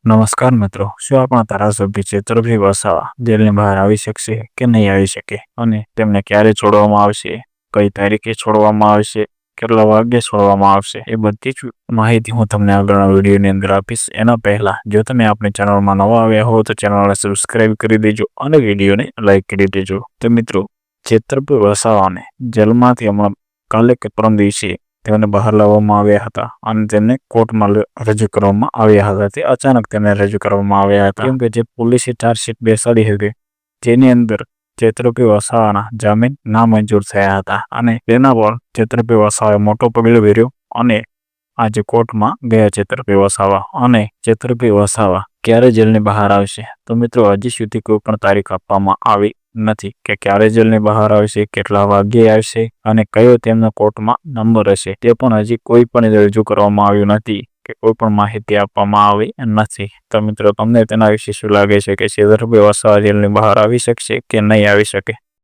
નમસ્કાર મિત્રો, શું આપણા ધારાસભ્ય છેતરપિંડી વસાવા જેલની બહાર આવી શકશે કે નહીં આવી શકે અને તેમને ક્યારે છોડવામાં આવશે, કઈ તારીખે છોડવામાં આવશે, કેટલા વાગ્યે છોડવામાં આવશે, એ બધી જ માહિતી હું તમને આગળના વિડીયોની અંદર આપીશ. એના પહેલા જો તમે આપણી ચેનલમાં નવા આવ્યા હો તો ચેનલને સબસ્ક્રાઇબ કરી દેજો અને વિડીયોને લાઇક કરી દેજો. તો મિત્રો, છેતરપિંડી વસાવાને જેલમાંથી હમણાં કાલે કે પરમ દિવસે તેમને બહાર લાવવામાં આવ્યા હતા અને તેમને કોર્ટમાં રજૂ કરવામાં આવ્યા હતા. તે અચાનક તેને રજૂ કરવામાં આવ્યા હતા કેમ કે જે પોલીસે ચાર્જશીટ બેસાડી હતી જેની અંદર છેતરપિંડી વસાવાના જામીન નામંજૂર થયા હતા અને તેના પર છેતરપિંડી વસાવાએ મોટો પગલો ભર્યો અને આજે કોર્ટમાં ગયા છેતરપિંડી વસાવા. અને છેતરપિંડી વસાવા ક્યારે જેલની બહાર આવશે? તો મિત્રો, હજી સુધી કોઈ પણ તારીખ આપવામાં આવી નથી કે ક્યારે જેલની બહાર આવશે, કેટલા વાગ્યે આવશે અને કયો તેમનો કોર્ટમાં નંબર હશે, તે પણ હજી કોઈ પણ રજૂ કરવામાં આવ્યું નથી કે કોઈ પણ માહિતી આપવામાં આવી નથી. તો મિત્રો, તમને તેના વિશે શું લાગે છે કે છેતરપિંડી વસાવા જેલની બહાર આવી શકશે કે નહીં આવી શકે?